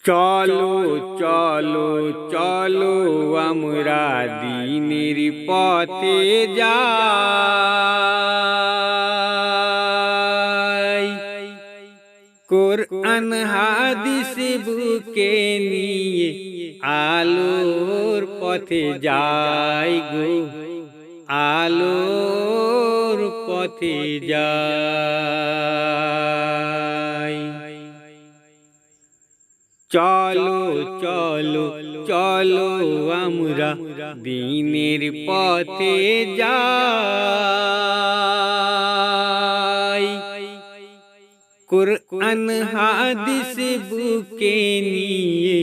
চলো চলো চলো আমরা দিনের পথে যাই, কোরআন হাদিস বুকে নিয়ে আলোর পথে যাই গো, আলোর পথে যাই। চলো চলো চলো আমরা দিনের পথে যাই, কোরআন হাদিস বুকে নিয়ে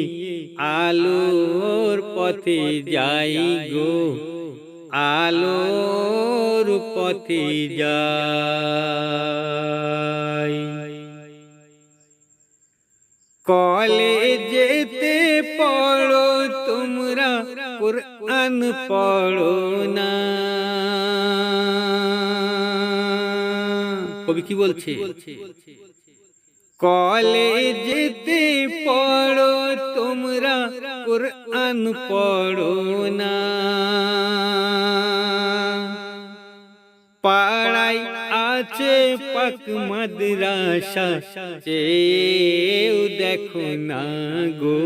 আলোর পথে যাই গো, আলোর পথে যাই। কলেজেতে পড়ো তোমরা, কোরআন পড়ো না। কবি কি বলছে? কলেজেতে পড়ো তোমরা, কোরআন পড়ো না। পাড়ায় আছে পাক মাদ্রাসা, চেয়েও দেখো না গো,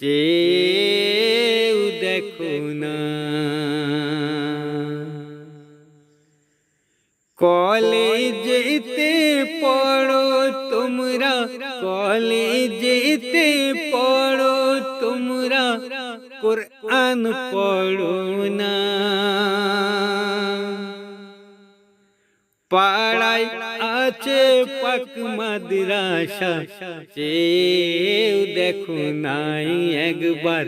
চেয়েও দেখো না। কলেজেতে পড়ো তোমরা, কলেজেতে পড়ো তোমরা, কোরআন পড়ো না। পাড়ায় আছে পাক মাদ্রাসা, চেয়েও দেখো নাই একবার,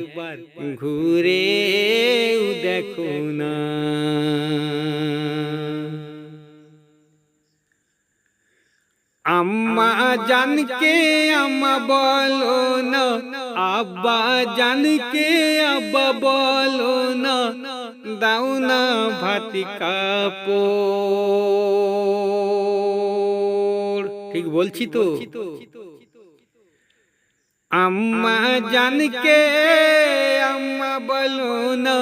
ঘুরেও দেখো না। আম্মা জানকে আম্মা বলো না, আব্বা জানকে আব্বা বলো না, দাও না ভাত কাপড়। ঠিক বলছি তো? আম্মা জানকে আম্মা বলো না,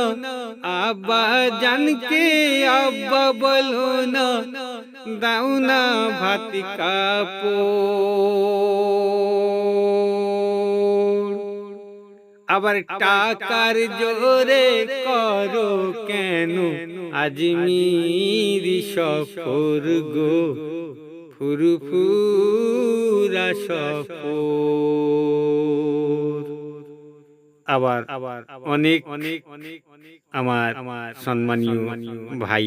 আব্বা জানকে আব্বা বলো না, দাও না ভাত কাপড়। আবার টাকার জোরে করো কেন আজমির সফর গো, ফুরফুরা সফর। আবার অনেক অনেক আমার সম্মানীয় ভাই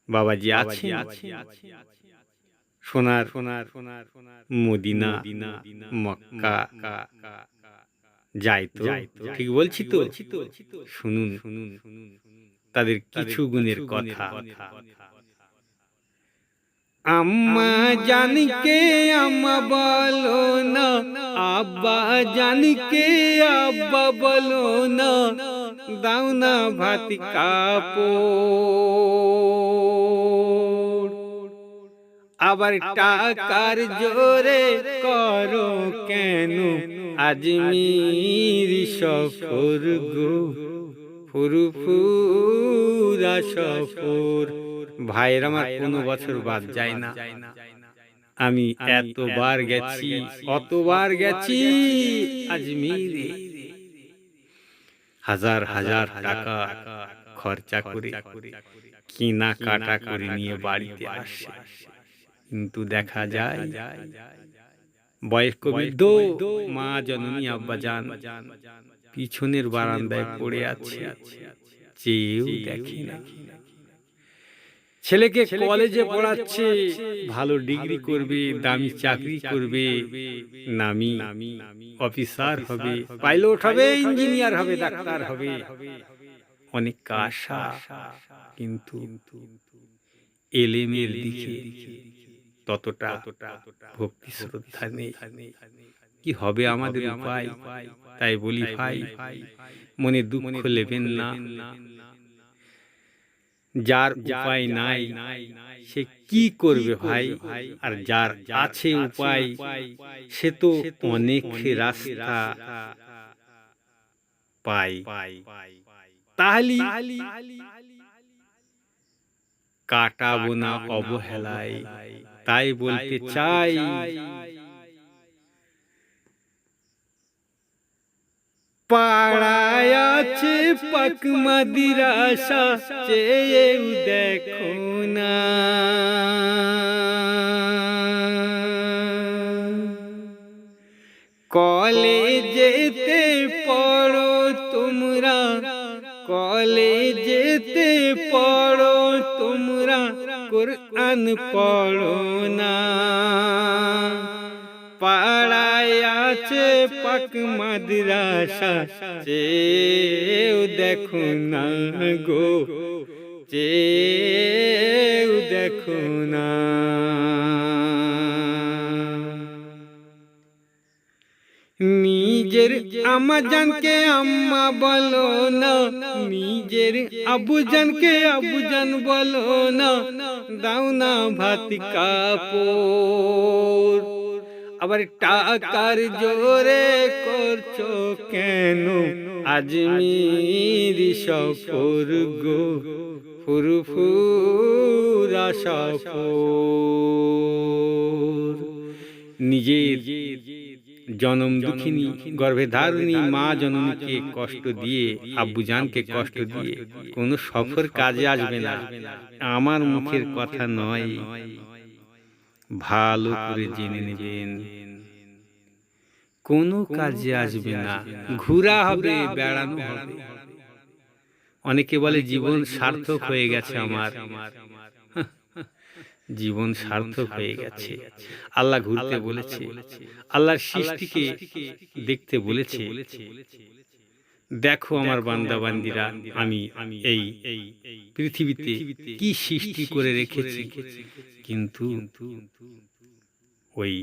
বাবাজি আছে, সোনার মদিনা মক্কা যায় তো? ঠিক বলছি তো? শুনুন তাদের কিছু গুণের কথা। আম্মা জানকে আম্মা বলো না, আব্বা জানকে আব্বা বলো না, দাও না ভাত কাপড়। আবার টাকার জোরে করো কেন আজমির সফর গো, ফুরফুরা সফর। ভাইয়ের আমার কোনো বছর বাদ যায় না। আমি এতবার গেছি, অতবার গেছি আজমিরে, হাজার হাজার টাকা খরচা করে কিনা কাটা করে নিয়ে বাড়িতে আসে, কিন্তু দেখা যায় বয়স্ক বৃদ্ধ মা জননী আব্বা জান পিছনের বারান্দায় পড়ে আছে, চেয়েও দেখি না। ছেলেকে কলেজে পড়াচ্ছে, ভালো ডিগ্রি করবে, দামি চাকরি করবে, নামি অফিসার হবে, পাইলট হবে, ইঞ্জিনিয়ার হবে, ডাক্তার হবে, অনেক আশা, কিন্তু এলেমের দিকে ততটা ভক্তি শ্রদ্ধা নেই। কি হবে আমাদের উপায়? তাই বলি ভাই, মনে দুঃখ নেবেন না। যার উপায় নাই সে কি করবে ভাই? আর যার আছে উপায় সে তো অনেক রাস্তা পায়। তাহলে কাটাবো না অবহেলায়, তাই বলতে চাই পাড়ায় আছে পাক মাদিরাসা, চেয়েও দেখো না। কলেজেতে পড়ো তোমরা, কলেজেতে পড়ো তোমরা, কুরআন পড়ো না। পাড়ায় আছে পাক মাদ্রাসা, চেয়েও দেখো না গো, চেয়েও দেখো না। নিজের আম্মাজানকে আম্মা বলো না, নিজের আব্বুজানকে আব্বুজান বলো না। দাও না ভাত কাপড়, আবার টাকার জোরে করছো কেন আজমির সফর গো, ফুরফুরা সফর। নিজের জনম দুঃখিনী গর্ভে ধারণী মা জননীকে কষ্ট দিয়ে, আব্বুজানকে কষ্ট দিয়ে কোনো সফর কাজে আসবে না। আমার মুখের কথা নয়, ভালো করে জেনে নেবেন, কোনো কাজে আসবে না। ঘোরা হবে, বেড়ানো হবে। অনেকে বলে জীবন সার্থক হয়ে গেছে আমার। জীবন সার্থক হয়ে গেছে। আল্লাহ ঘুরতে বলেছে, আল্লাহর সৃষ্টিকে দেখতে বলেছে। দেখো আমার বান্দা বান্দিরা, আমি এই পৃথিবীতে কি সৃষ্টি করে রেখেছি। কিন্তু ওই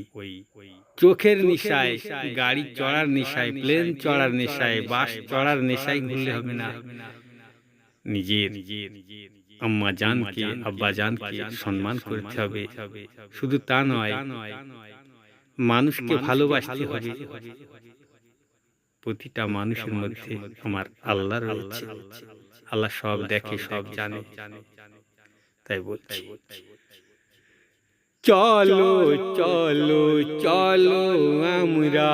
চোখের নেশায়, গাড়ি চড়ার নেশায়, প্লেন চড়ার নেশায়, বাস চড়ার নেশায় ঘুরলে হবে না। নিজের আম্মা জানকে আব্বা জানকে সম্মান করতে হবে। শুধু তা নয়, মানুষকে ভালোবাসতে হবে। প্রতিটা মানুষের মধ্যে আমার আল্লাহ রয়েছে। আল্লাহ সব দেখে, সব জানে। তাই বলছি, চলো চলো চলো আমরা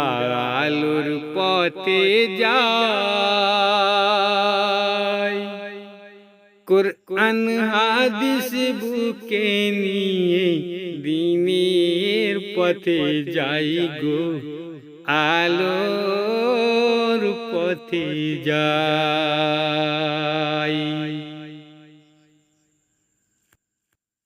আলোর পথে যাই, কুরআন হাদিস বুকে নিয়ে দ্বীনের পথে যাই গো, আলোর পথে যাই।